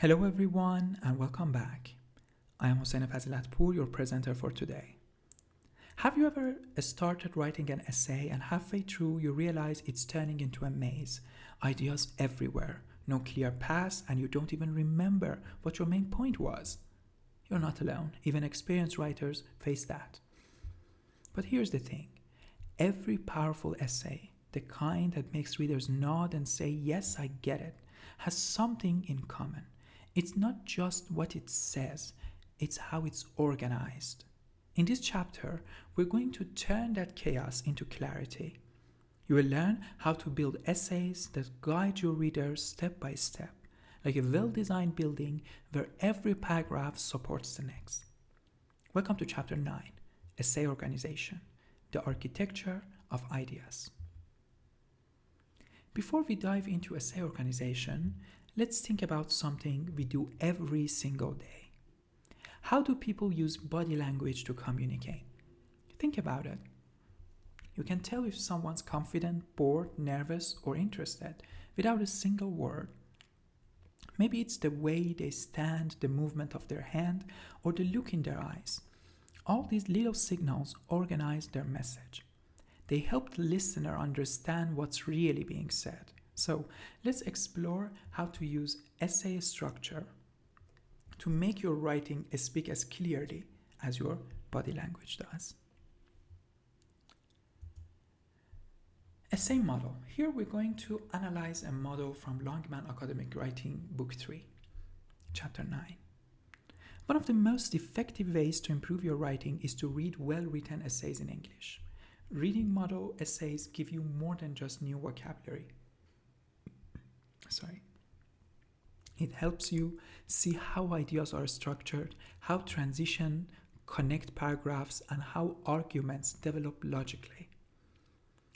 Hello everyone and welcome back. I am Hossein Fazilatpour, your presenter for today. Have you ever started writing an essay and halfway through you realize it's turning into a maze? Ideas everywhere, no clear path, and you don't even remember what your main point was? You're not alone. Even experienced writers face that. But here's the thing. Every powerful essay, the kind that makes readers nod and say, "Yes, I get it," has something in common. It's not just what it says, it's how it's organized. In this chapter, we're going to turn that chaos into clarity. You will learn how to build essays that guide your readers step by step, like a well-designed building where every paragraph supports the next. Welcome to Chapter 9, Essay Organization, the Architecture of Ideas. Before we dive into essay organization, let's think about something we do every single day. How do people use body language to communicate? Think about it. You can tell if someone's confident, bored, nervous, or interested without a single word. Maybe it's the way they stand, the movement of their hand, or the look in their eyes. All these little signals organize their message. They help the listener understand what's really being said. So let's explore how to use essay structure to make your writing speak as clearly as your body language does. Essay model. Here we're going to analyze a model from Longman Academic Writing, Book 3, Chapter 9. One of the most effective ways to improve your writing is to read well-written essays in English. Reading model essays give you more than just new vocabulary. It helps you see how ideas are structured, how transition connect paragraphs, and how arguments develop logically.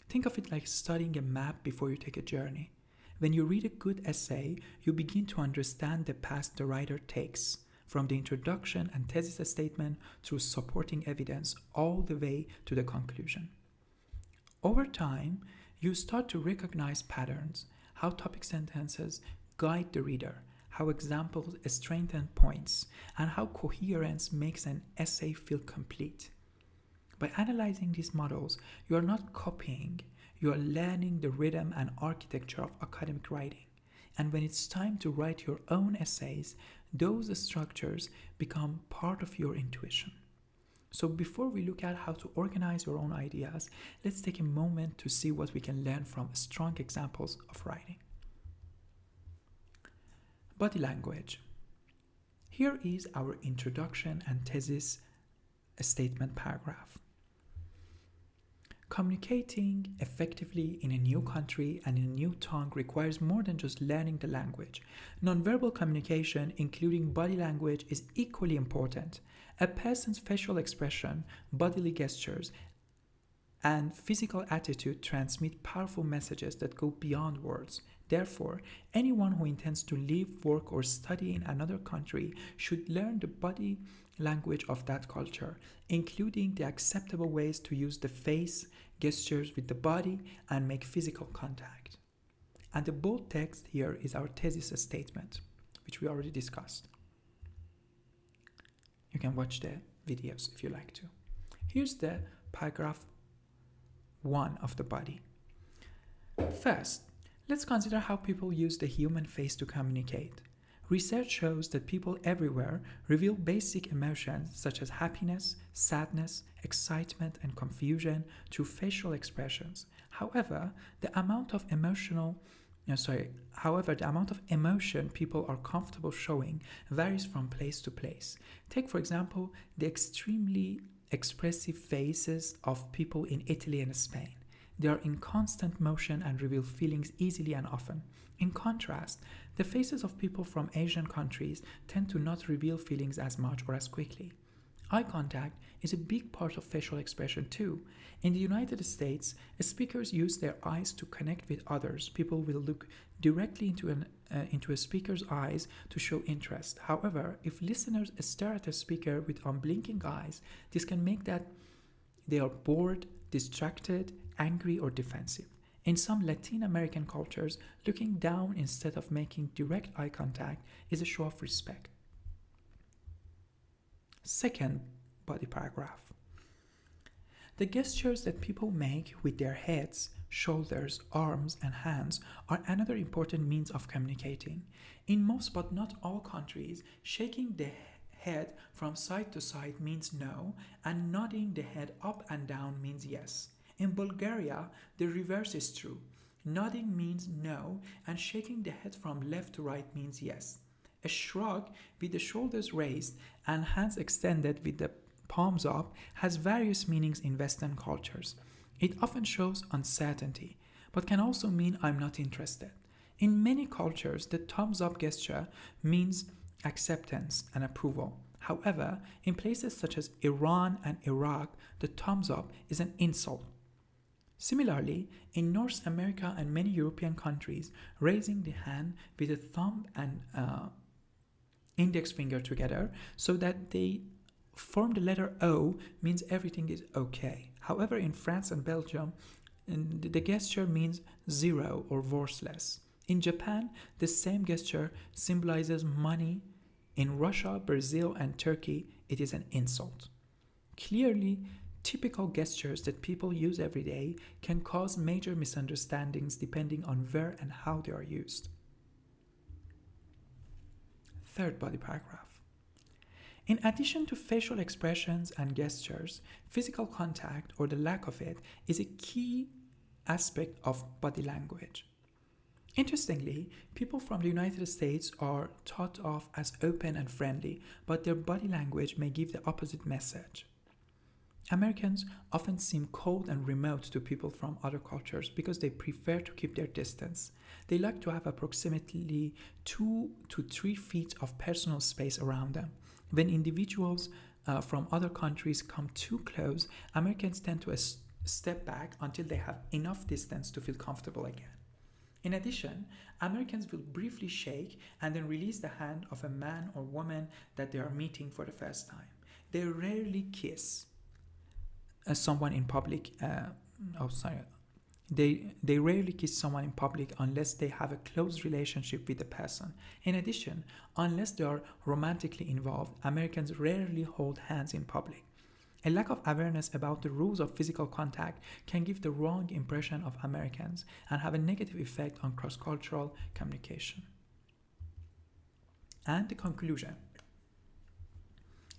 Think of it like studying a map before you take a journey. When you read a good essay, you begin to understand the path the writer takes, from the introduction and thesis statement through supporting evidence all the way to the conclusion. Over time, you start to recognize patterns, how topic sentences guide the reader, how examples strengthen points, and how coherence makes an essay feel complete. By analyzing these models, you are not copying, you are learning the rhythm and architecture of academic writing. And when it's time to write your own essays, those structures become part of your intuition. So before we look at how to organize your own ideas, let's take a moment to see what we can learn from strong examples of writing. Body language. Here is our introduction and thesis statement paragraph. Communicating effectively in a new country and in a new tongue requires more than just learning the language. Nonverbal communication, including body language, is equally important. A person's facial expression, bodily gestures, and physical attitude transmit powerful messages that go beyond words. Therefore, anyone who intends to live, work, or study in another country should learn the body language of that culture, including the acceptable ways to use the face, gestures with the body, and make physical contact. And the bold text here is our thesis statement, which we already discussed. You can watch the videos if you like to. Here's the paragraph 1 of the body. First, let's consider how people use the human face to communicate. Research shows that people everywhere reveal basic emotions such as happiness, sadness, excitement, and confusion through facial expressions. However, the amount of emotion people are comfortable showing varies from place to place. Take, for example, the extremely expressive faces of people in Italy and Spain. They are in constant motion and reveal feelings easily and often. In contrast, the faces of people from Asian countries tend to not reveal feelings as much or as quickly. Eye contact is a big part of facial expression too. In the United States, speakers use their eyes to connect with others. People will look directly into a speaker's eyes to show interest. However, if listeners stare at a speaker with unblinking eyes, this can make that they are bored, distracted, angry, or defensive. In some Latin American cultures, looking down instead of making direct eye contact is a show of respect. Second body paragraph. The gestures that people make with their heads, shoulders, arms, and hands are another important means of communicating. In most but not all countries, shaking the head from side to side means no, and nodding the head up and down means yes. In Bulgaria, the reverse is true. Nodding means no, and shaking the head from left to right means yes. A shrug with the shoulders raised and hands extended with the palms up has various meanings in Western cultures. It often shows uncertainty, but can also mean I'm not interested. In many cultures, the thumbs up gesture means acceptance and approval. However, in places such as Iran and Iraq, the thumbs up is an insult. Similarly, in North America and many European countries, raising the hand with the thumb and index finger together so that they form the letter O means everything is okay. However, in France and Belgium, the gesture means zero or worthless. In Japan, the same gesture symbolizes money. In Russia, Brazil, and Turkey, it is an insult. Clearly, typical gestures that people use every day can cause major misunderstandings depending on where and how they are used. Third body paragraph. In addition to facial expressions and gestures, physical contact, or the lack of it, is a key aspect of body language. Interestingly, people from the United States are thought of as open and friendly, but their body language may give the opposite message. Americans often seem cold and remote to people from other cultures because they prefer to keep their distance. They like to have approximately 2 to 3 feet of personal space around them. When individuals from other countries come too close, Americans tend to step back until they have enough distance to feel comfortable again. In addition, Americans will briefly shake and then release the hand of a man or woman that they are meeting for the first time. They rarely kiss someone in public. They rarely kiss someone in public unless they have a close relationship with the person. In addition, unless they are romantically involved, Americans rarely hold hands in public. A lack of awareness about the rules of physical contact can give the wrong impression of Americans and have a negative effect on cross-cultural communication. And the conclusion.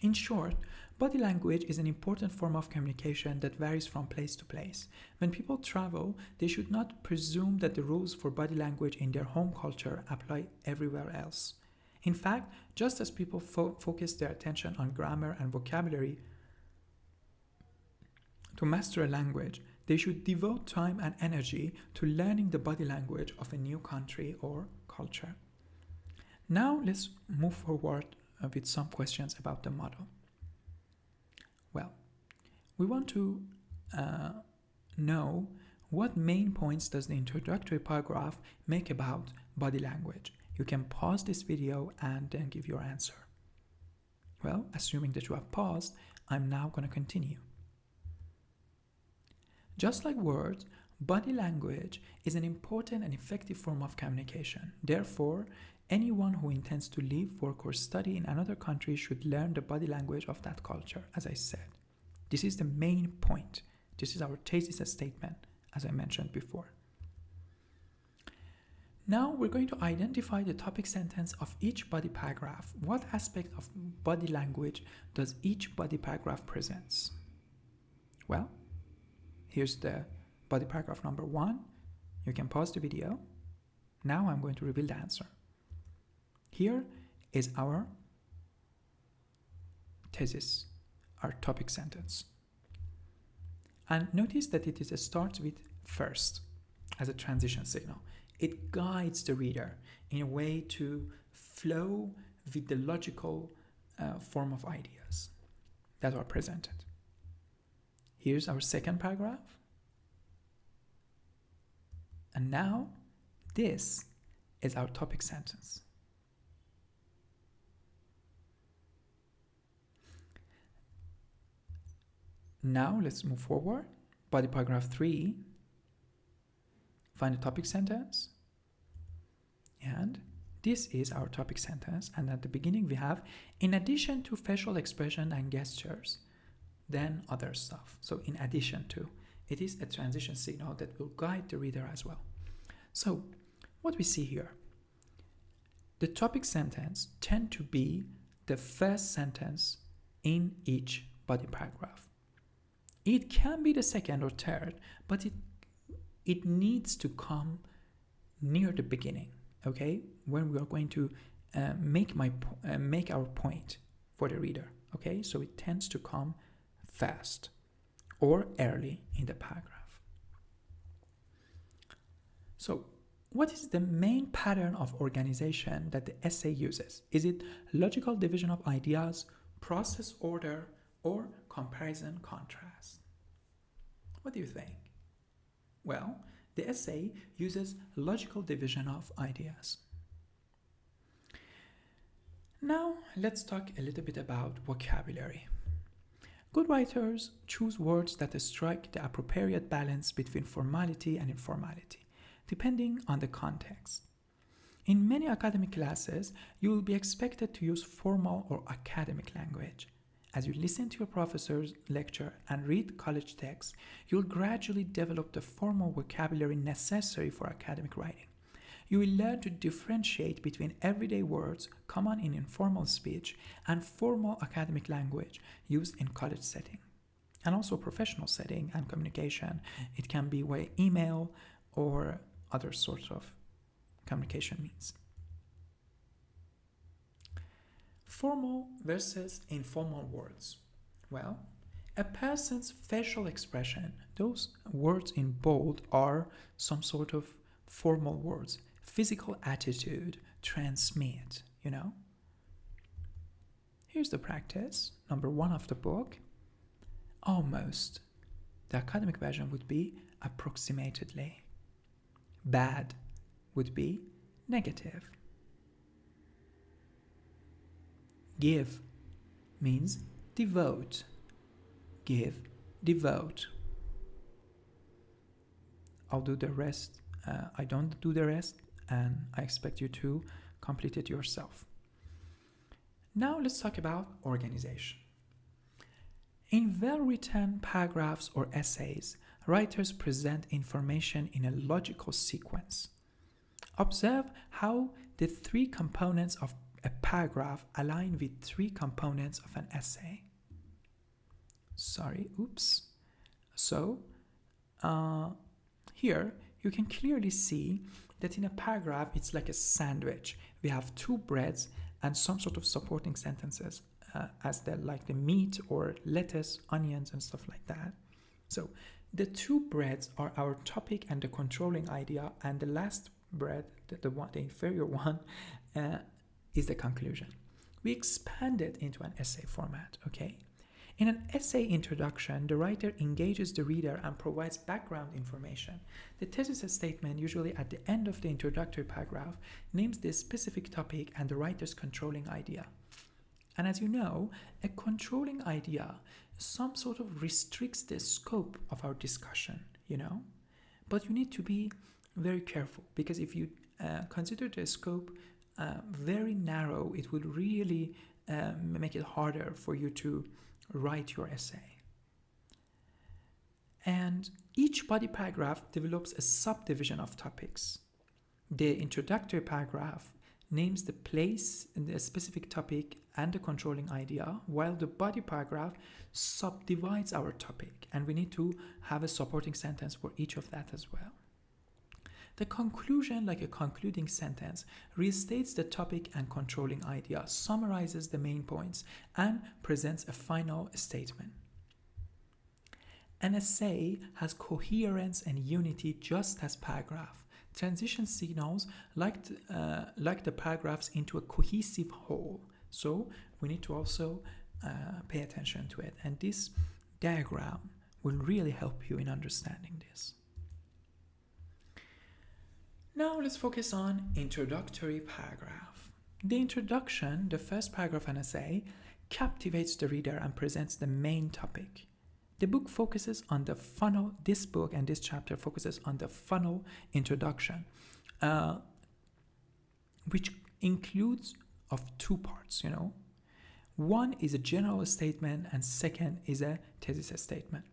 In short, body language is an important form of communication that varies from place to place. When people travel, they should not presume that the rules for body language in their home culture apply everywhere else. In fact, just as people focus their attention on grammar and vocabulary to master a language, they should devote time and energy to learning the body language of a new country or culture. Now let's move forward with some questions about the model. Well, we want to know what main points does the introductory paragraph make about body language. You can pause this video and then give your answer. Well, assuming that you have paused, I'm now going to continue. Just like words, body language is an important and effective form of communication. Therefore, anyone who intends to live, work, or study in another country should learn the body language of that culture, as I said. This is the main point. This is our thesis statement, as I mentioned before. Now we're going to identify the topic sentence of each body paragraph. What aspect of body language does each body paragraph presents? Well, here's the body paragraph number 1. You can pause the video. Now I'm going to reveal the answer. Here is our thesis, our topic sentence. And notice that it starts with first as a transition signal. It guides the reader in a way to flow with the logical form of ideas that are presented. Here's our second paragraph. And now this is our topic sentence. Now let's move forward. Body paragraph 3. Find the topic sentence. And this is our topic sentence. And at the beginning we have, in addition to facial expression and gestures, then other stuff. So in addition to, it is a transition signal that will guide the reader as well. So what we see here, the topic sentence tend to be the first sentence in each body paragraph. It can be the second or third, but it needs to come near the beginning, okay? When we are going to make our point for the reader, okay? So it tends to come fast or early in the paragraph. So what is the main pattern of organization that the essay uses? Is it logical division of ideas, process order, or comparison contrast? What do you think? Well, the essay uses logical division of ideas. Now, let's talk a little bit about vocabulary. Good writers choose words that strike the appropriate balance between formality and informality, depending on the context. In many academic classes, you will be expected to use formal or academic language. As you listen to your professor's lecture and read college texts, you'll gradually develop the formal vocabulary necessary for academic writing. You will learn to differentiate between everyday words common in informal speech and formal academic language used in college setting, and also professional setting and communication. It can be via email or other sorts of communication means. Formal versus informal words. Well, a person's facial expression, those words in bold are some sort of formal words. Physical attitude, transmit, Here's the practice, number 1 of the book. Almost. The academic version would be approximately. Bad would be negative. Give means devote. Give, devote. I'll do the rest. I don't do the rest, and I expect you to complete it yourself. Now let's talk about organization. In well-written paragraphs or essays, writers present information in a logical sequence. Observe how the 3 components of a paragraph align with 3 components of an essay. So, here you can clearly see that in a paragraph it's like a sandwich. We have 2 breads and some sort of supporting sentences as like the meat or lettuce, onions, and stuff like that. So the 2 breads are our topic and the controlling idea, and the last bread, the inferior one, is the conclusion. We expand it into an essay format, okay? In an essay introduction, the writer engages the reader and provides background information. The thesis statement, usually at the end of the introductory paragraph, names the specific topic and the writer's controlling idea. And as you know, a controlling idea some sort of restricts the scope of our discussion, But you need to be very careful, because if you consider the scope very narrow, it will really make it harder for you to write your essay. And each body paragraph develops a subdivision of topics. The introductory paragraph names the place in the specific topic and the controlling idea, while the body paragraph subdivides our topic, and we need to have a supporting sentence for each of that as well. The conclusion, like a concluding sentence, restates the topic and controlling idea, summarizes the main points, and presents a final statement. An essay has coherence and unity just as paragraph. Transition signals like the paragraphs into a cohesive whole. So we need to also pay attention to it. And this diagram will really help you in understanding this. Now let's focus on introductory paragraph. The introduction, the first paragraph of an essay, captivates the reader and presents the main topic. The book focuses on the funnel. This book and this chapter focuses on the funnel introduction, which includes of two parts, One is a general statement and second is a thesis statement.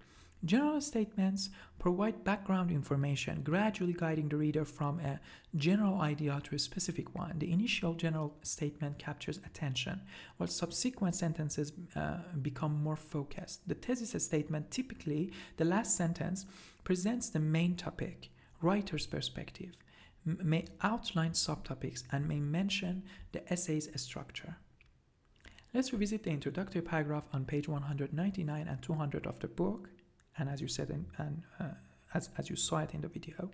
General statements provide background information, gradually guiding the reader from a general idea to a specific one. The initial general statement captures attention, while subsequent sentences become more focused. The thesis statement, typically the last sentence, presents the main topic, writer's perspective, may outline subtopics, and may mention the essay's structure. Let's revisit the introductory paragraph on page 199 and 200 of the book, and as you said, as you saw it in the video,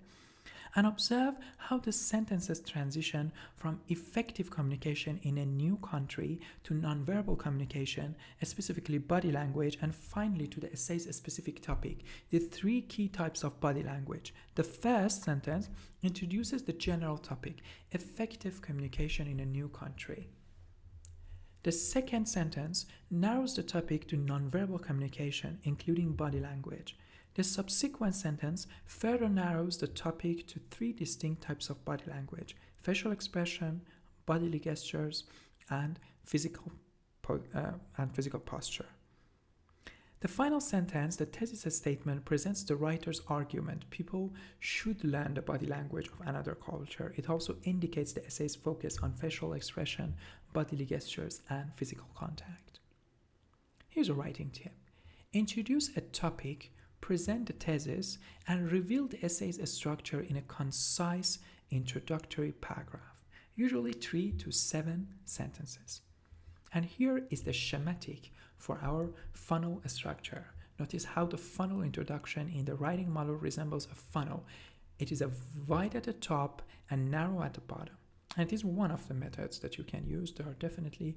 and observe how the sentences transition from effective communication in a new country to nonverbal communication, specifically body language, and finally to the essay's specific topic, the three key types of body language. The first sentence introduces the general topic, effective communication in a new country. The second sentence narrows the topic to nonverbal communication, including body language. The subsequent sentence further narrows the topic to three distinct types of body language: facial expression, bodily gestures, and physical posture. The final sentence, the thesis statement, presents the writer's argument. People should learn the body language of another culture. It also indicates the essay's focus on facial expression, bodily gestures, and physical contact. Here's a writing tip. Introduce a topic, present the thesis, and reveal the essay's structure in a concise introductory paragraph, usually 3 to 7 sentences. And here is the schematic for our funnel structure. Notice how the funnel introduction in the writing model resembles a funnel. It is wide at the top and narrow at the bottom. And it is one of the methods that you can use. There are definitely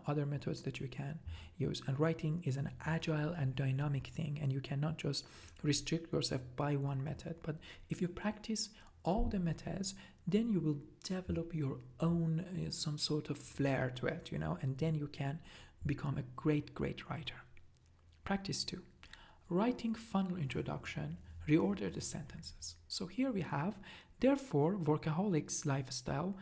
other methods that you can use. And writing is an agile and dynamic thing, and you cannot just restrict yourself by one method. But if you practice all the methods, then you will develop your own some sort of flair to it, and then you can become a great writer. Practice 2. Writing funnel introduction, reorder the sentences. So here we have, therefore, workaholics lifestyle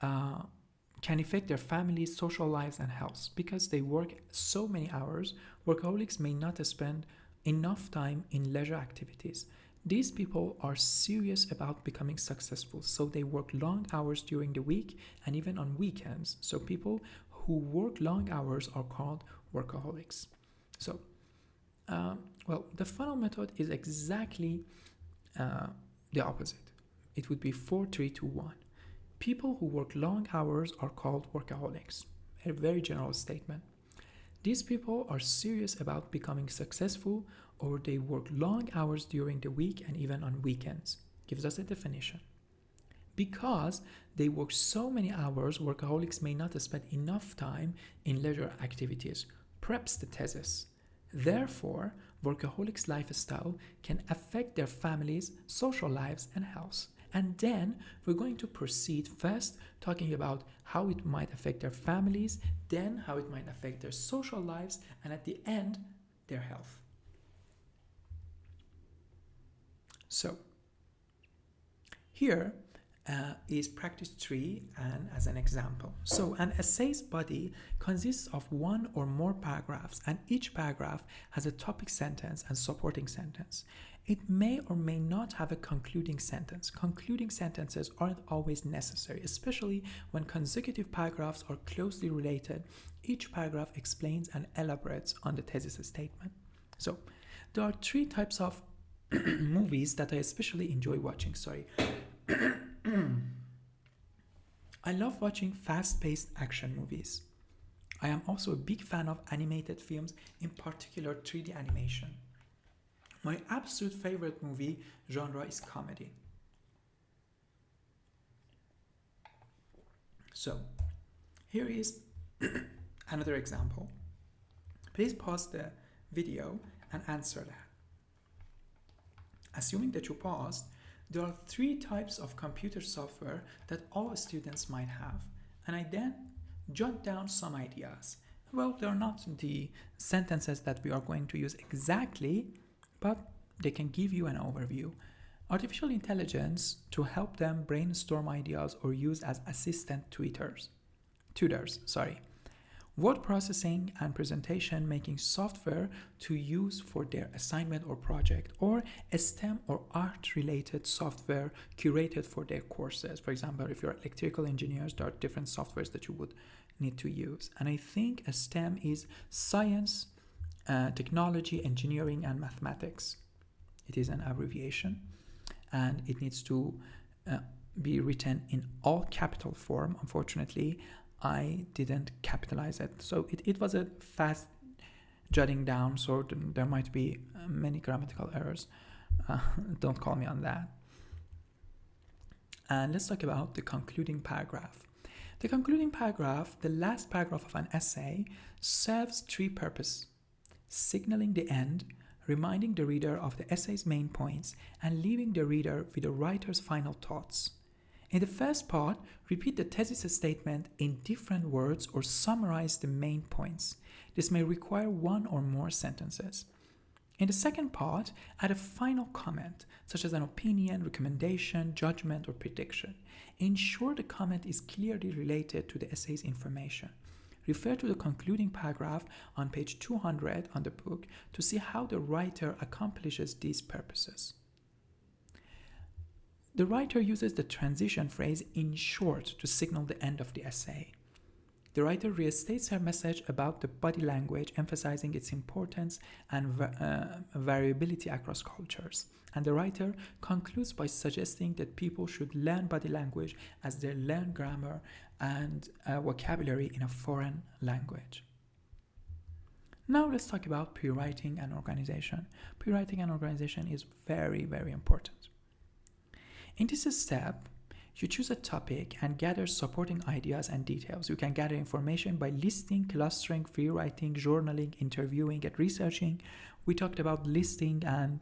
can affect their families, social lives, and health. Because they work so many hours, workaholics may not spend enough time in leisure activities. These people are serious about becoming successful, so they work long hours during the week and even on weekends. So people who work long hours are called workaholics. So, the funnel method is exactly the opposite. It would be 4, 3, 2, 1. People who work long hours are called workaholics. A very general statement. These people are serious about becoming successful, or they work long hours during the week and even on weekends. Gives us a definition. Because they work so many hours, workaholics may not spend enough time in leisure activities. Preps the thesis. Therefore, workaholics' lifestyle can affect their families, social lives, and health. And then we're going to proceed first talking about how it might affect their families, then how it might affect their social lives, and at the end, their health. So, here is practice 3 and as an example. So, an essay's body consists of one or more paragraphs, and each paragraph has a topic sentence and supporting sentence. It may or may not have a concluding sentence. Concluding sentences aren't always necessary, especially when consecutive paragraphs are closely related. Each paragraph explains and elaborates on the thesis statement. So, there are 3 types of movies that I especially enjoy watching. I love watching fast-paced action movies. I am also a big fan of animated films, in particular 3D animation. My absolute favorite movie genre is comedy. So, here is another example. Please pause the video and answer that. Assuming that you paused, there are 3 types of computer software that all students might have, and I then jot down some ideas. Well, they're not the sentences that we are going to use exactly, but they can give you an overview. Artificial intelligence to help them brainstorm ideas or use as assistant tutors. Word processing and presentation making software to use for their assignment or project, or STEM or art related software curated for their courses. For example, if you're electrical engineers, there are different softwares that you would need to use. And I think STEM is science, technology, engineering, and mathematics. It is an abbreviation and it needs to be written in all capital form. Unfortunately, I didn't capitalize it. So it was a fast jotting down, so there might be many grammatical errors. Don't call me on that. And let's talk about the concluding paragraph. The concluding paragraph, the last paragraph of an essay, serves three purposes: signaling the end, reminding the reader of the essay's main points, and leaving the reader with the writer's final thoughts. In the first part, repeat the thesis statement in different words or summarize the main points. This may require one or more sentences. In the second part, add a final comment, such as an opinion, recommendation, judgment, or prediction. Ensure the comment is clearly related to the essay's information. Refer to the concluding paragraph on page 200 on the book to see how the writer accomplishes these purposes. The writer uses the transition phrase "in short" to signal the end of the essay. The writer restates her message about the body language, emphasizing its importance and variability across cultures. And the writer concludes by suggesting that people should learn body language as they learn grammar and vocabulary in a foreign language. Now let's talk about pre-writing and organization. Pre-writing and organization is very, very important. In this step, you choose a topic and gather supporting ideas and details. You can gather information by listing, clustering, free writing, journaling, interviewing, and researching. We talked about listing and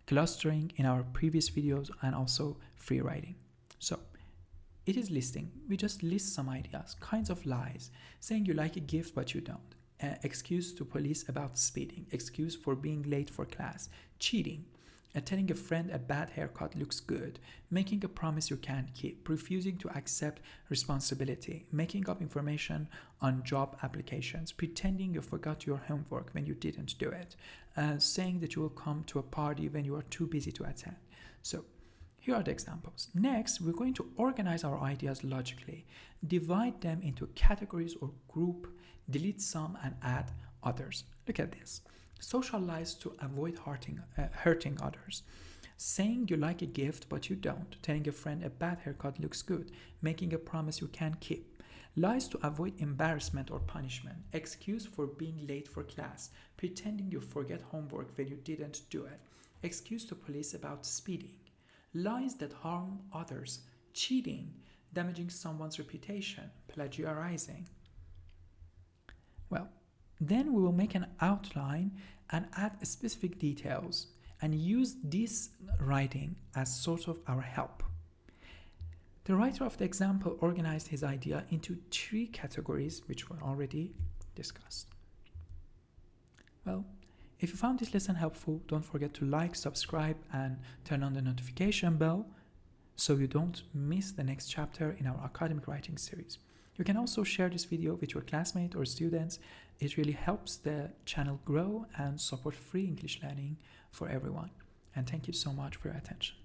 clustering in our previous videos, and also free writing. So it is listing. We just list some ideas, kinds of lies, saying you like a gift but you don't. Excuse to police about speeding, excuse for being late for class, cheating, telling a friend a bad haircut looks good, making a promise you can't keep, refusing to accept responsibility, making up information on job applications, pretending you forgot your homework when you didn't do it, saying that you will come to a party when you are too busy to attend. So here are the examples. Next, we're going to organize our ideas logically, divide them into categories or group, delete some and add others. Look at this. Social lies to avoid hurting others. Saying you like a gift but you don't. Telling a friend a bad haircut looks good. Making a promise you can't keep. Lies to avoid embarrassment or punishment. Excuse for being late for class. Pretending you forget homework when you didn't do it. Excuse to police about speeding. Lies that harm others. Cheating. Damaging someone's reputation. Plagiarizing. Well, then we will make an outline and add specific details and use this writing as sort of our help. The writer of the example organized his idea into three categories, which were already discussed. Well, if you found this lesson helpful, don't forget to like, subscribe, and turn on the notification bell so you don't miss the next chapter in our academic writing series. You can also share this video with your classmates or students. It really helps the channel grow and support free English learning for everyone. And thank you so much for your attention.